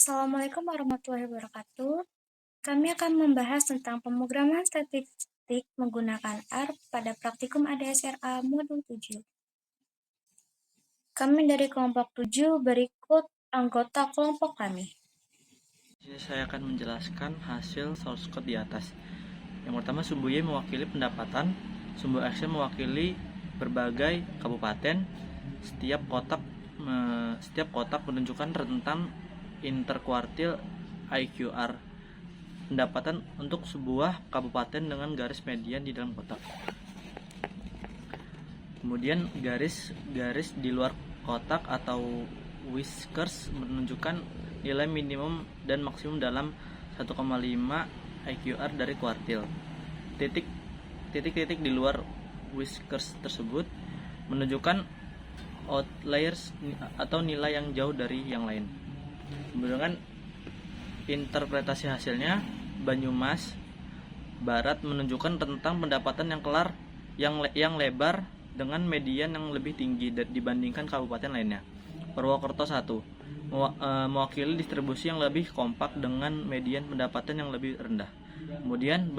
Assalamualaikum warahmatullahi wabarakatuh. Kami akan membahas tentang pemrograman statistik menggunakan R pada praktikum ADSRA modul 7. Kami dari kelompok 7, berikut anggota kelompok kami. Saya akan menjelaskan hasil source code di atas. Yang pertama, sumbu Y mewakili pendapatan, sumbu X mewakili berbagai kabupaten. Setiap kotak menunjukkan rentang interkuartil IQR pendapatan untuk sebuah kabupaten dengan garis median di dalam kotak. Kemudian garis di luar kotak atau whiskers menunjukkan nilai minimum dan maksimum dalam 1,5 IQR dari kuartil. Titik-titik di luar whiskers tersebut menunjukkan outliers atau nilai yang jauh dari yang lain. Kemudian interpretasi hasilnya, Banyumas Barat menunjukkan rentang pendapatan yang lebar dengan median yang lebih tinggi dibandingkan kabupaten lainnya. Purwokerto 1 mewakili distribusi yang lebih kompak dengan median pendapatan yang lebih rendah. Kemudian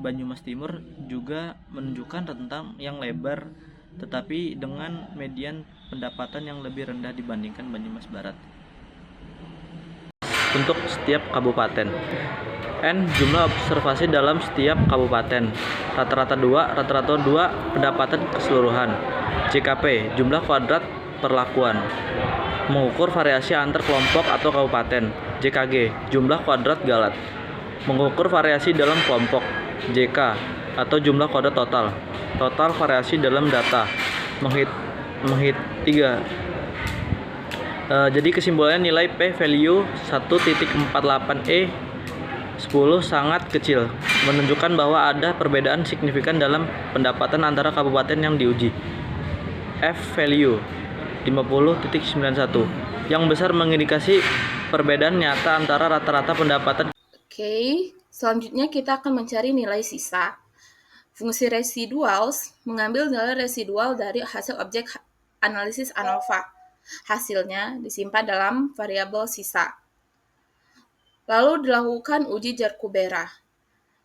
Banyumas Timur juga menunjukkan rentang yang lebar tetapi dengan median pendapatan yang lebih rendah dibandingkan Banyumas Barat. Untuk setiap kabupaten, N jumlah observasi dalam setiap kabupaten, rata-rata 2 pendapatan keseluruhan. JKP jumlah kuadrat perlakuan, mengukur variasi antar kelompok atau kabupaten. JKG jumlah kuadrat galat, mengukur variasi dalam kelompok. JK atau jumlah kuadrat total variasi dalam data. Menghit 3. Jadi kesimpulannya nilai p-value 1.48e 10 sangat kecil, menunjukkan bahwa ada perbedaan signifikan dalam pendapatan antara kabupaten yang diuji. F-value 50.91 yang besar mengindikasi perbedaan nyata antara rata-rata pendapatan. Oke, selanjutnya kita akan mencari nilai sisa. Fungsi residuals mengambil nilai residual dari hasil objek analisis ANOVA. Hasilnya disimpan dalam variabel sisa. Lalu dilakukan uji Jarkubera.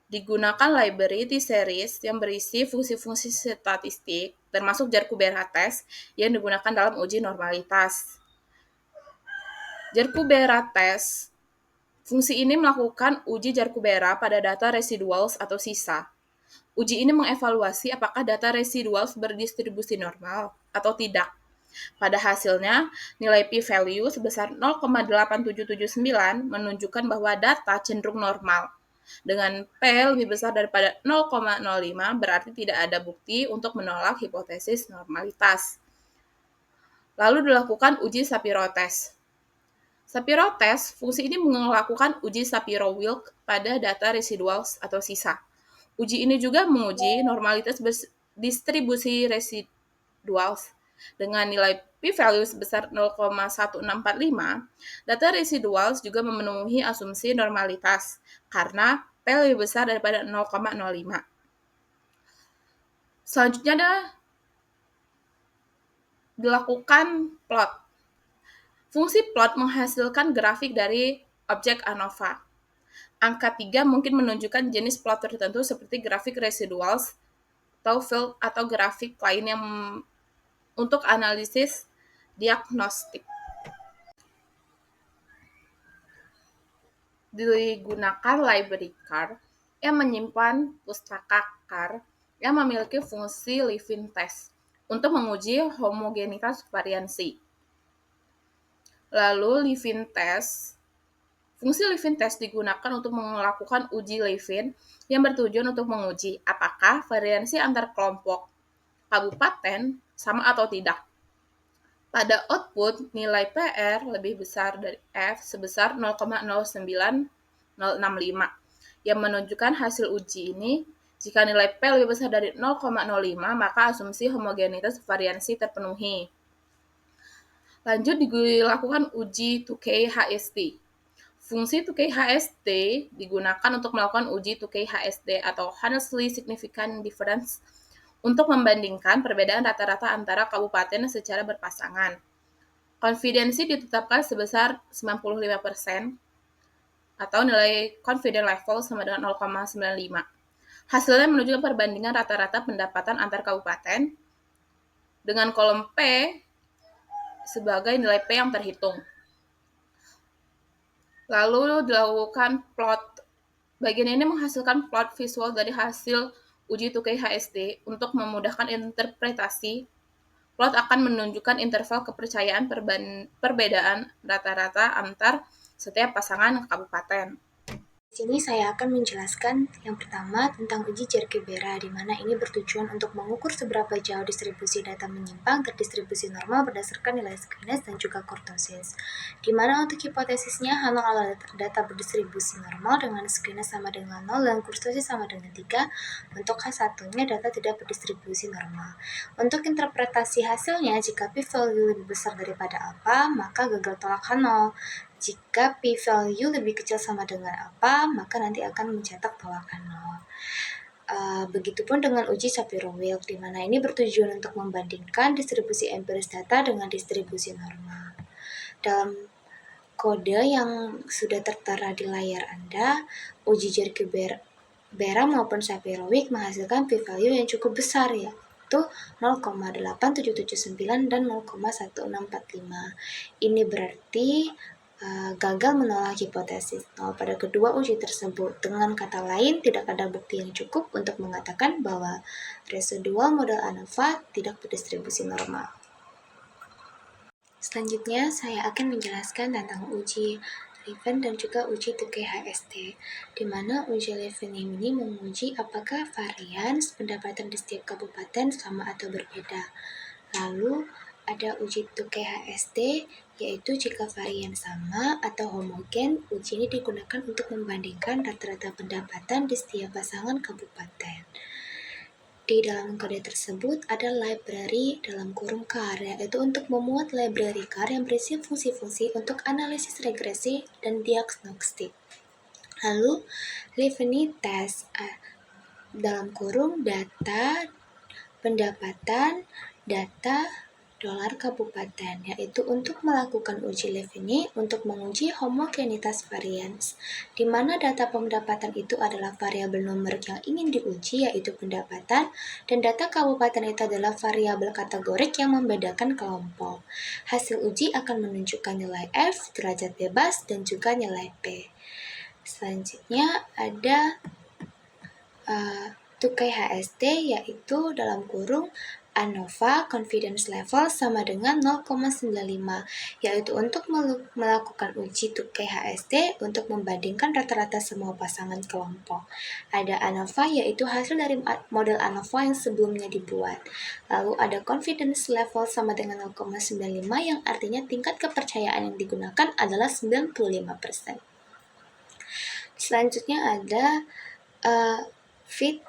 Digunakan library T-series yang berisi fungsi-fungsi statistik, termasuk Jarkubera test yang digunakan dalam uji normalitas. Jarkubera test, fungsi ini melakukan uji Jarkubera pada data residuals atau sisa. Uji ini mengevaluasi apakah data residuals berdistribusi normal atau tidak. Pada hasilnya, nilai p-value sebesar 0,8779 menunjukkan bahwa data cenderung normal. Dengan P lebih besar daripada 0,05 berarti tidak ada bukti untuk menolak hipotesis normalitas. Lalu dilakukan uji Shapiro test. Shapiro test, fungsi ini melakukan uji Shapiro-Wilk pada data residual atau sisa. Uji ini juga menguji normalitas distribusi residual. Dengan nilai p-value sebesar 0,1645, data residual juga memenuhi asumsi normalitas karena P lebih besar daripada 0,05. Selanjutnya ada dilakukan plot. Fungsi plot menghasilkan grafik dari objek ANOVA. Angka 3 mungkin menunjukkan jenis plot tertentu seperti grafik residuals atau field atau grafik lain yang untuk analisis diagnostik. Digunakan library car yang menyimpan pustaka car yang memiliki fungsi Levin test untuk menguji homogenitas variansi. Lalu Levin test, fungsi Levin test digunakan untuk melakukan uji Levin yang bertujuan untuk menguji apakah variansi antar kelompok kabupaten sama atau tidak. Pada output, nilai PR lebih besar dari F sebesar 0,09065 yang menunjukkan hasil uji ini. Jika nilai P lebih besar dari 0,05, maka asumsi homogenitas variansi terpenuhi. Lanjut dilakukan uji 2K-HST. Fungsi 2K-HST digunakan untuk melakukan uji 2K-HST atau Honestly Significant Difference untuk membandingkan perbedaan rata-rata antara kabupaten secara berpasangan. Konfidensi ditetapkan sebesar 95% atau nilai confidence level sama dengan 0,95. Hasilnya menunjukkan perbandingan rata-rata pendapatan antar kabupaten dengan kolom P sebagai nilai P yang terhitung. Lalu dilakukan plot. Bagian ini menghasilkan plot visual dari hasil uji tukai HSD. Untuk memudahkan interpretasi, plot akan menunjukkan interval kepercayaan perbedaan rata-rata antar setiap pasangan kabupaten. Di sini saya akan menjelaskan yang pertama tentang uji Jerkebera, di mana ini bertujuan untuk mengukur seberapa jauh distribusi data menyimpang ke distribusi normal berdasarkan nilai skewness dan juga kurtosis. Di mana untuk hipotesisnya Hanong adalah data berdistribusi normal dengan skewness sama dengan 0 dan kurtosis sama dengan 3. Untuk H1-nya data tidak berdistribusi normal. Untuk interpretasi hasilnya, jika p-value lebih besar daripada alpha, maka gagal tolak H0. Jika p-value lebih kecil sama dengan apa, maka nanti akan mencetak tolakan 0. Begitupun dengan uji Shapiro-Wilk, di mana ini bertujuan untuk membandingkan distribusi empiris data dengan distribusi normal. Dalam kode yang sudah tertera di layar Anda, uji Jerkebera maupun Shapiro-Wilk menghasilkan p-value yang cukup besar, yaitu 0,8779 dan 0,1645. Ini berarti gagal menolak hipotesis nol pada kedua uji tersebut. Dengan kata lain, tidak ada bukti yang cukup untuk mengatakan bahwa residual model ANOVA tidak berdistribusi normal. Selanjutnya, saya akan menjelaskan tentang uji Levin dan juga uji tukai HST, di mana uji Levin ini menguji apakah varians pendapatan di setiap kabupaten sama atau berbeda. Lalu, ada uji tukai HST, yaitu jika varian sama atau homogen, uji ini digunakan untuk membandingkan rata-rata pendapatan di setiap pasangan kabupaten. Di dalam kode tersebut ada library dalam kurung car, yaitu untuk memuat library car yang berisi fungsi-fungsi untuk analisis regresi dan diagnostik. Lalu, Livni test dalam kurung data pendapatan data dolar kabupaten, yaitu untuk melakukan uji Livni untuk menguji homogenitas varians, di mana data pendapatan itu adalah variabel numerik yang ingin diuji, yaitu pendapatan, dan data kabupaten itu adalah variabel kategorik yang membedakan kelompok. Hasil uji akan menunjukkan nilai F, derajat bebas, dan juga nilai P. Selanjutnya ada tukai HST, yaitu dalam kurung ANOVA confidence level sama dengan 0,95, yaitu untuk melakukan uji tukai HST untuk membandingkan rata-rata semua pasangan kelompok. Ada ANOVA, yaitu hasil dari model ANOVA yang sebelumnya dibuat. Lalu ada confidence level sama dengan 0,95, yang artinya tingkat kepercayaan yang digunakan adalah 95%. Selanjutnya ada fit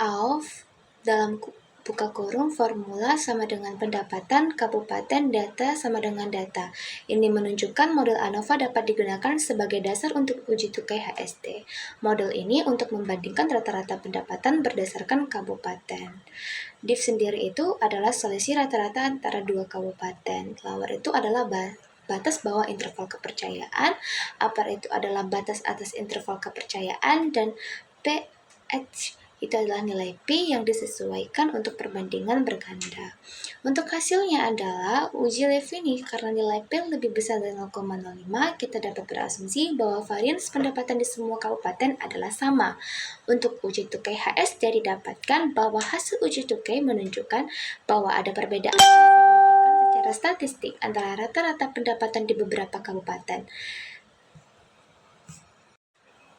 of dalam buka kurung formula sama dengan pendapatan kabupaten data sama dengan data. Ini menunjukkan model ANOVA dapat digunakan sebagai dasar untuk uji tukai HST. Model ini untuk membandingkan rata-rata pendapatan berdasarkan kabupaten. Div sendiri itu adalah selisih rata-rata antara dua kabupaten. Lower itu adalah batas bawah interval kepercayaan, upper itu adalah batas atas interval kepercayaan, dan PH itu adalah nilai P yang disesuaikan untuk perbandingan berganda. Untuk hasilnya adalah uji Livni, karena nilai P lebih besar dari 0,05, kita dapat berasumsi bahwa varians pendapatan di semua kabupaten adalah sama. Untuk uji tukai HST didapatkan bahwa hasil uji tukai menunjukkan bahwa ada perbedaan signifikan secara statistik antara rata-rata pendapatan di beberapa kabupaten.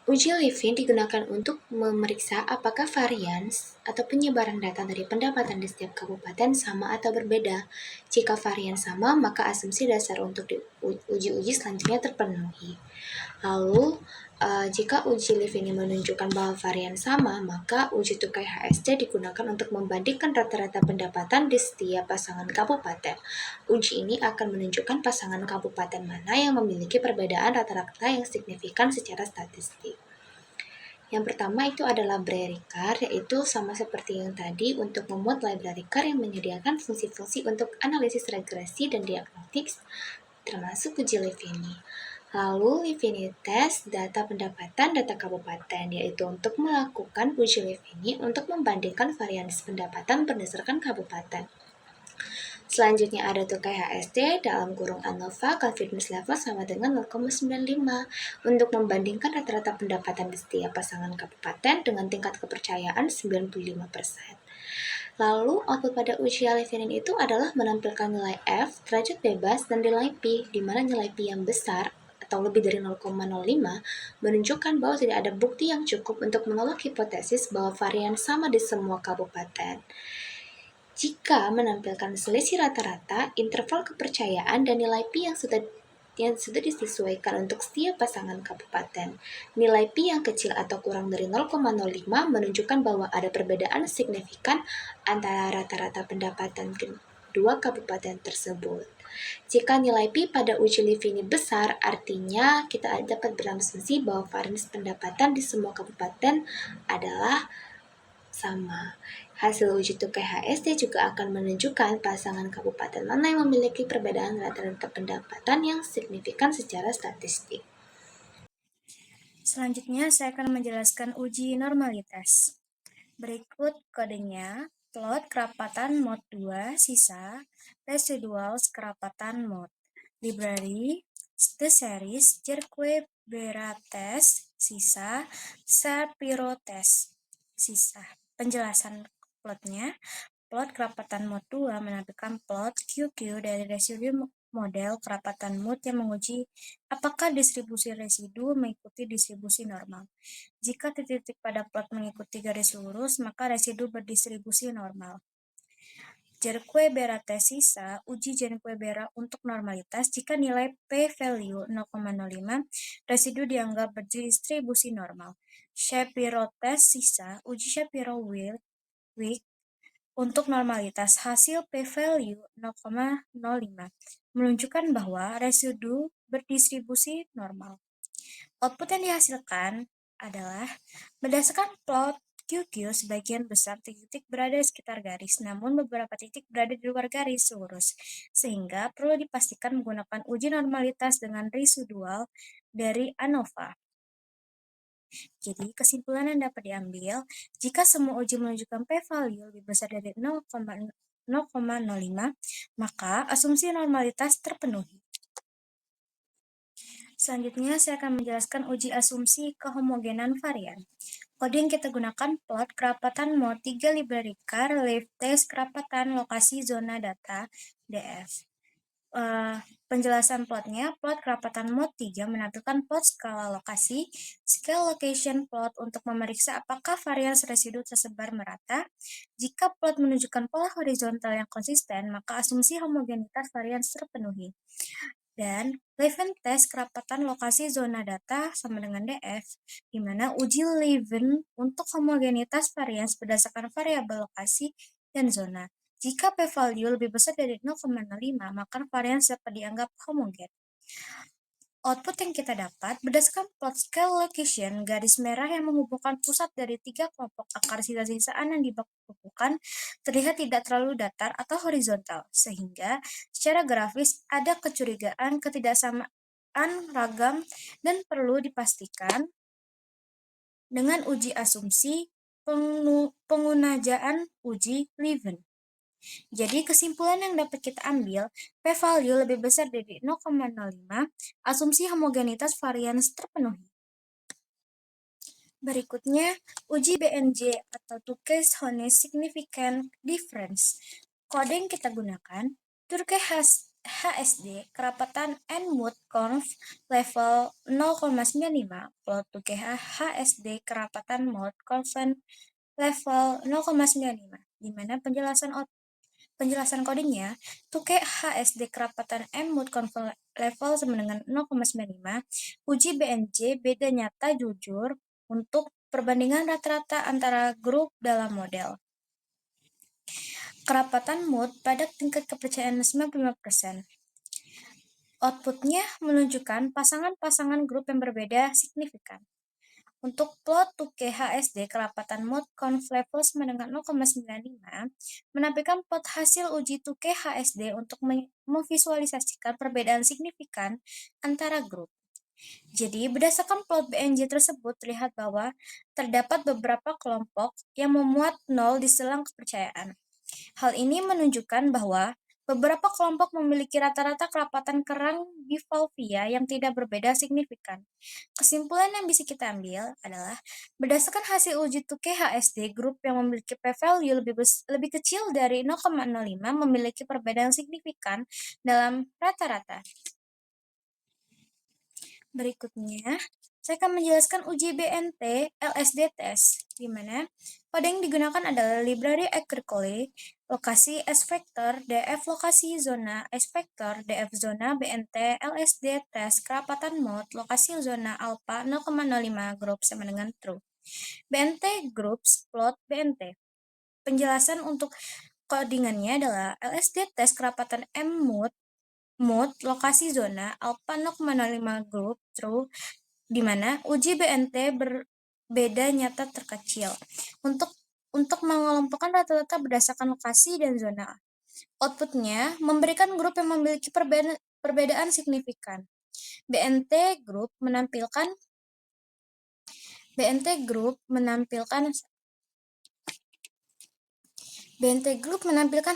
Uji Livni digunakan untuk memeriksa apakah varians atau penyebaran data dari pendapatan di setiap kabupaten sama atau berbeda. Jika varian sama, maka asumsi dasar untuk uji-uji selanjutnya terpenuhi. Lalu, jika uji Livni menunjukkan bahwa varian sama, maka uji tukai HST digunakan untuk membandingkan rata-rata pendapatan di setiap pasangan kabupaten. Uji ini akan menunjukkan pasangan kabupaten mana yang memiliki perbedaan rata-rata yang signifikan secara statistik. Yang pertama itu ada library car, yaitu sama seperti yang tadi untuk memuat library car yang menyediakan fungsi-fungsi untuk analisis regresi dan diagnostics, termasuk uji Livini. Lalu Livini Test data pendapatan data kabupaten, yaitu untuk melakukan uji Livini untuk membandingkan varianis pendapatan berdasarkan kabupaten. Selanjutnya ada tukai HSD dalam kurung ANOVA confidence level sama dengan 0,95 untuk membandingkan rata-rata pendapatan di setiap pasangan kabupaten dengan tingkat kepercayaan 95%. Lalu output pada uji Livinin itu adalah menampilkan nilai F, derajat bebas, dan nilai P, di mana nilai P yang besar atau lebih dari 0,05 menunjukkan bahwa tidak ada bukti yang cukup untuk menolak hipotesis bahwa varian sama di semua kabupaten. Jika menampilkan selisih rata-rata, interval kepercayaan dan nilai P yang sudah disesuaikan untuk setiap pasangan kabupaten. Nilai P yang kecil atau kurang dari 0,05 menunjukkan bahwa ada perbedaan signifikan antara rata-rata pendapatan kedua kabupaten tersebut. Jika nilai P pada uji Livini besar, artinya kita dapat berasumsi bahwa varians pendapatan di semua kabupaten adalah sama. Hasil uji tukai HSD juga akan menunjukkan pasangan kabupaten mana yang memiliki perbedaan rata-rata pendapatan yang signifikan secara statistik. Selanjutnya saya akan menjelaskan uji normalitas. Berikut kodenya: plot kerapatan mod 2 sisa, residuals kerapatan mod, library, the series, Jerquebera test sisa, Shapiro test sisa. Penjelasan plotnya: plot kerapatan mod 2 menampilkan plot QQ dari residu model kerapatan mood yang menguji apakah distribusi residu mengikuti distribusi normal. Jika titik-titik pada plot mengikuti garis lurus, maka residu berdistribusi normal. Jerquebera test sisa, uji Jerquebera untuk normalitas jika nilai p-value 0,05, residu dianggap berdistribusi normal. Shapiro test sisa, uji Shapiro-Wilk untuk normalitas hasil p-value 0,05 menunjukkan bahwa residu berdistribusi normal. Output yang dihasilkan adalah berdasarkan plot QQ, sebagian besar titik-titik berada di sekitar garis, namun beberapa titik berada di luar garis lurus, sehingga perlu dipastikan menggunakan uji normalitas dengan residual dari ANOVA. Jadi, kesimpulan yang dapat diambil, jika semua uji menunjukkan p-value lebih besar dari 0,05, maka asumsi normalitas terpenuhi. Selanjutnya, saya akan menjelaskan uji asumsi kehomogenan varian. Kode yang kita gunakan plot kerapatan mod 3 library car, live test kerapatan lokasi zona data DF. Penjelasan plotnya, plot kerapatan mod 3 menampilkan plot skala lokasi, scale location plot untuk memeriksa apakah varians residu tersebar merata. Jika plot menunjukkan pola horizontal yang konsisten, maka asumsi homogenitas varians terpenuhi. Dan Leven test kerapatan lokasi zona data sama dengan DF, di mana uji Leven untuk homogenitas varians berdasarkan variabel lokasi dan zona. Jika p-value lebih besar dari 0,05, maka varians dapat dianggap homogen. Output yang kita dapat berdasarkan plot scale location, garis merah yang menghubungkan pusat dari 3 kelompok akar sisa-sisaan yang dibekukan terlihat tidak terlalu datar atau horizontal, sehingga secara grafis ada kecurigaan ketidaksamaan ragam dan perlu dipastikan dengan uji asumsi penggunaan uji Leven. Jadi kesimpulan yang dapat kita ambil, p-value lebih besar dari 0,05, asumsi homogenitas varians terpenuhi. Berikutnya, uji BNJ atau two case honest significant difference. Kode yang kita gunakan, Turkey HSD kerapatan N-mood conv level 0,95 plot Turkey HSD kerapatan mode convent level 0,95, di mana penjelasan kodenya, Tuke HSD kerapatan M-mood control level sama dengan 0,95, uji BNJ beda nyata jujur untuk perbandingan rata-rata antara grup dalam model. Kerapatan mood pada tingkat kepercayaan 95%. Outputnya menunjukkan pasangan-pasangan grup yang berbeda signifikan. Untuk plot 2K HSD kerapatan mode conv level sama dengan 0,95 menampilkan plot hasil uji 2K HSD untuk memvisualisasikan perbedaan signifikan antara grup. Jadi, berdasarkan plot BNJ tersebut, terlihat bahwa terdapat beberapa kelompok yang memuat nol di selang kepercayaan. Hal ini menunjukkan bahwa beberapa kelompok memiliki rata-rata kerapatan kerang bivalvia yang tidak berbeda signifikan. Kesimpulan yang bisa kita ambil adalah, berdasarkan hasil uji 2K HSD, grup yang memiliki p-value lebih kecil dari 0,05 memiliki perbedaan signifikan dalam rata-rata. Berikutnya, saya akan menjelaskan uji BNT LSD test, di mana kode yang digunakan adalah library agricole, lokasi S-vector, DF lokasi zona, S-vector, DF zona, BNT LSD test, kerapatan mode, lokasi zona alpha 0,05 group sama dengan true. BNT groups plot BNT. Penjelasan untuk codingannya adalah LSD test kerapatan M mode lokasi zona alpha 0,05 group true, di mana uji BNT berbeda nyata terkecil. Untuk mengelompokkan rata-rata berdasarkan lokasi dan zona. Outputnya memberikan grup yang memiliki perbedaan signifikan. BNT group menampilkan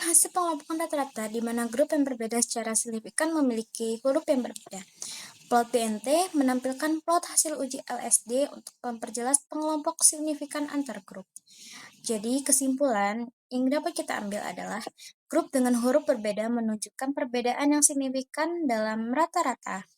hasil pengelompokan rata-rata di mana grup yang berbeda secara signifikan memiliki huruf yang berbeda. Plot BNT menampilkan plot hasil uji LSD untuk memperjelas pengelompok signifikan antar grup. Jadi, kesimpulan yang dapat kita ambil adalah grup dengan huruf berbeda menunjukkan perbedaan yang signifikan dalam rata-rata.